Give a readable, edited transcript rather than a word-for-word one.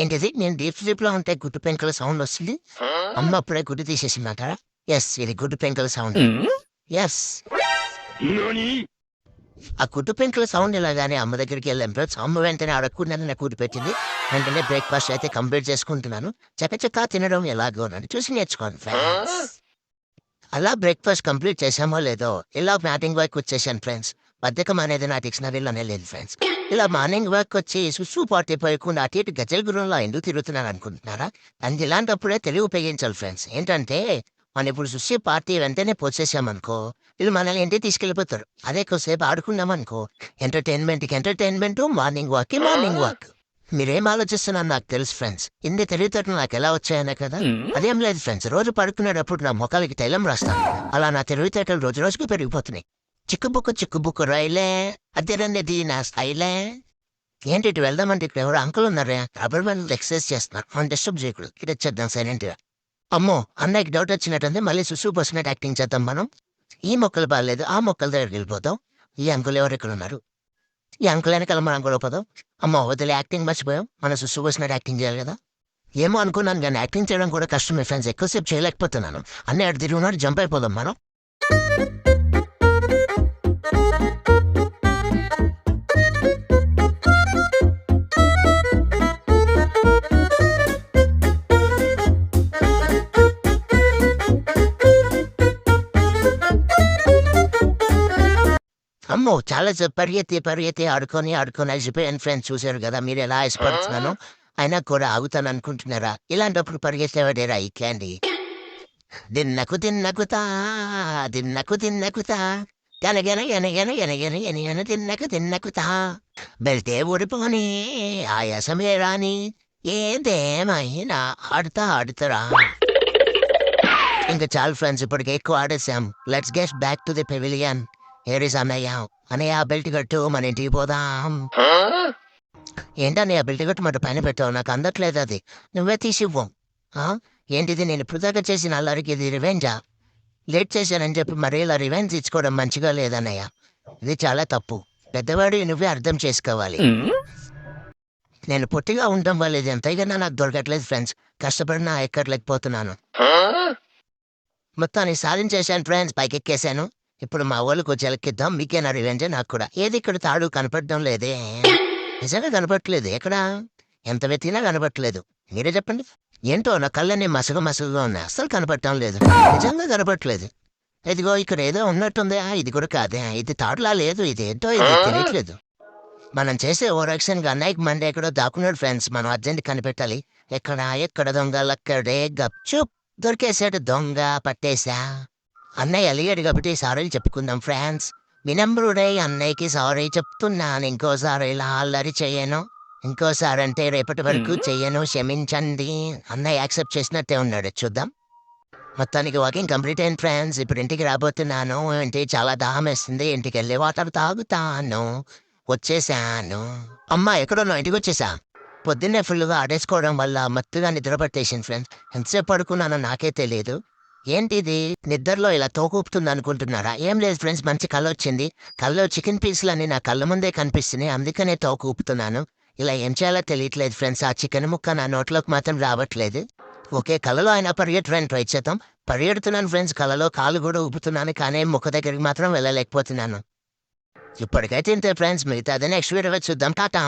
ఏంటిది? నేను డీప్ స్లీప్‌లో ఉంటే గుడ్డు పెంకుల సౌండ్ వస్తుంది. అమ్మ అప్పుడే గుడ్డు తీసేసిందంటారా? యెస్. ఇది గుడ్డు పెంకుల సౌండ్. యెస్. ఆ గుడ్డు పెంకుల సౌండ్ ఇలాగానే అమ్మ దగ్గరికెళ్ళాను ఫ్రెండ్స్. అమ్మ వెంటనే అడగకుండానే నాకు కూడి పెట్టింది. వెంటనే బ్రేక్‌ఫాస్ట్ అయితే కంప్లీట్ చేసుకుంటున్నాను. చకచకా తినడం ఎలాగోనని చూసి నేర్చుకోండి ఫ్రెండ్స్. అలా బ్రేక్‌ఫాస్ట్ కంప్లీట్ చేశామో లేదో ఇలా మార్నింగ్ వాక్ వచ్చేసాను ఫ్రెండ్స్. బద్ధకం అనేది నా డిక్షనరీలోనే లేదు ఫ్రెండ్స్. ఇలా మార్నింగ్ వాక్ వచ్చి సుసు పార్టీ పోయకుండా అటు ఇటు గజల గుర్రంలా ఎందుకు తిరుగుతున్నాను అనుకుంటున్నారా? అండ్ ఇలాంటప్పుడే తెలివి ఉపయోగించాలి ఫ్రెండ్స్. ఏంటంటే మనం ఇప్పుడు సుసి పార్టీ వెంటనే పోసేసామనుకో వీళ్ళు మనల్ని ఇంటికి తీసుకెళ్ళిపోతారు. అదే కొద్దిసేపు ఆడుకున్నామనుకో ఎంటర్టైన్మెంట్ మార్నింగ్ వాక్. మీరేం ఆలోచిస్తున్నారో నాకు తెలుసు ఫ్రెండ్స్. ఇన్ని తెలివితేటలు నాకు ఎలా వచ్చాయనే కదా. అదేం లేదు ఫ్రెండ్స్. రోజు పడుకునేటప్పుడు నా మొఖాలకి తైలం రాస్తాను. అలా నా తెలివితేటలు రోజు రోజుకు పెరిగిపోతున్నాయి. చిక్కుబుక్కు రైలే అదేనండి నా స్టైలే. ఏంటి ఇటు వెళ్దామంటే ఇక్కడ ఎవరు అంకుల్ ఉన్నారా? రబ్బర్ బ్యాండ్ ఎక్సర్సైజ్ చేస్తున్నారు. మనం డిస్టర్బ్ చేయకూడదు. ఇది వచ్చేద్దాం సైలెంట్గా. అమ్మో అన్నయ్యకి డౌట్ వచ్చినట్టుంది. మళ్ళీ సుసు పోసినట్టు యాక్టింగ్ చేద్దాం మనం. ఈ మొక్కలు బాగాలేదు ఆ మొక్కల దగ్గరికి వెళ్ళిపోతాం. ఈ అంకుల్ ఎవరు ఇక్కడ ఉన్నారు? ఈ అంకుల్ వెనకాల మనం కూడా పోదాం. అమ్మో వదిలే యాక్టింగ్ మర్చిపోయాం. మనం సుసు పోసినట్టు యాక్టింగ్ చేయాలి కదా. ఏమో అనుకున్నాను కానీ యాక్టింగ్ చేయడం కూడా కష్టమే ఫ్రెండ్స్. ఎక్కువసేపు చేయలేకపోతున్నాను. అన్నయ్య అటు తిరిగి ఉన్నాడు. జంప్ అయిపోదాం మనం. అమ్మో! చాలా పరిగెత్తి ఆడుకొని అలసిపోయాను ఫ్రెండ్స్. చూసారు గదా మీరెలా ఆయాసపడుతున్నానో. అయినా కూడా ఆగుతాననుకుంటున్నారా? ఇలాంటప్పుడు పరిగెత్తేవాడేరా ఈ క్యాండీ. దిన్నకుతా గనగన తిన్నకుతా వెళ్తే ఊడిపోని ఆయాసమే రాని ఏదేమైనా ఆడుతరా. ఇంక చాలు ఫ్రెండ్స్ ఇప్పటికి ఎక్కువ ఆడేసాం. Let's get back to the pavilion. Here is అన్నయ్య బెల్ట్ కట్టు మన ఇంటికి పోదాం. ఏంటన్నయ్య బెల్ట్ కట్టు మాట పైన పెట్టావు? నాకు అందట్లేదు అది. నువ్వే తీసివ్వు. ఏంటిది నేను ఇప్పుడు దాకా చేసిన అల్లరికి ఇది రివెంజా? లేట్ చేశానని చెప్పి మరీ ఇలా రివెంజ్ ఇచ్చుకోవడం మంచిగా లేదన్నయ్య. ఇది చాలా తప్పు. పెద్దవాడు నువ్వే అర్థం చేసుకోవాలి. నేను పొట్టిగా ఉండడం వల్ల ఇది ఎంతైనా నాకు దొరకట్లేదు ఫ్రెండ్స్. కష్టపడినా ఎక్కట్లేకపోతున్నాను. మొత్తాన్ని సాధించేశాను ఫ్రెండ్స్. పైకెక్కేశాను. ఇప్పుడు మా వాళ్ళకి వచ్చి ఎలక్కిద్దాం. మీకేనా రివెంజే? నాకు కూడా. ఏది ఇక్కడ తాడు కనపడడం లేదే. నిజంగా కనపడట్లేదు. ఎక్కడా? ఎంత వెతికినా కనపడట్లేదు. మీరే చెప్పండి. ఏంటో నా కళ్ళన్నీ మసగగా ఉన్నాయి. అస్సలు కనపడటం లేదు. నిజంగా కనపడట్లేదు. ఇదిగో ఇక్కడ ఏదో ఉన్నట్టుంది. ఇది కూడా కాదే. ఇది తాడులా లేదు. ఇదేంటో ఇది తెలియట్లేదు. మనం చేసే ఓవరాక్షన్గా అన్నయ్యకి మండే ఎక్కడో దాక్కున్నాడు ఫ్రెండ్స్. మనం అర్జెంట్ కనిపెట్టాలి. ఎక్కడ దొంగలక్కడే గప్చుప్. దొరికేసాడు దొంగ. పట్టేశా. అన్నయ్య అలిగాడు కాబట్టి సారీలు చెప్పుకుందాం ఫ్రెండ్స్. వినమ్రుడై అన్నయ్యకి సారీ చెప్తున్నాను. ఇంకోసారి ఇలా అల్లరి చెయ్యను. ఇంకోసారి అంటే రేపటి వరకు చెయ్యను. క్షమించండి. అన్నయ్య యాక్సెప్ట్ చేసినట్టే ఉన్నాడు. చూద్దాం. మొత్తానికి వాకింగ్ కంప్లీట్ అయింది ఫ్రెండ్స్. ఇప్పుడు ఇంటికి రాబోతున్నాను. ఇంటి చాలా దాహం వేస్తుంది. ఇంటికి వెళ్ళి వాటర్ తాగుతాను. వచ్చేసాను. అమ్మా ఎక్కడున్నావు? ఇంటికి వచ్చేసా. పొద్దున్నే ఫుల్గా ఆడేసుకోవడం వల్ల మత్తుగా నిద్ర పట్టేసింది ఫ్రెండ్స్. ఎంతసేపు పడుకున్నానో నాకే తెలియదు. ఏంటిది నిద్రలో ఇలా తోకూపుతుంది అనుకుంటున్నారా? ఏం లేదు ఫ్రెండ్స్. మంచి కళ వచ్చింది. కళ్ళలో చికెన్ పీసులన్నీ నా కళ్ళ ముందే కనిపిస్తున్నాయి. అందుకనే తోకూపుతున్నాను. ఇలా ఏం చేయాలో తెలియట్లేదు ఫ్రెండ్స్. ఆ చికెన్ ముక్క నా నోట్లోకి మాత్రం రావట్లేదు. ఓకే కళలో అయినా పరిగెట్టడానికి ట్రై చేద్దాం. పరిగెడుతున్నాను ఫ్రెండ్స్. కళలో కాలు కూడా ఊపుతున్నాను. కానీ ముక్క దగ్గరికి మాత్రం వెళ్ళలేకపోతున్నాను. ఇప్పటికైతే ఇంతే ఫ్రెండ్స్. మిగతా అదే నెక్స్ట్ వీడియోలో చూద్దాం. టాటా.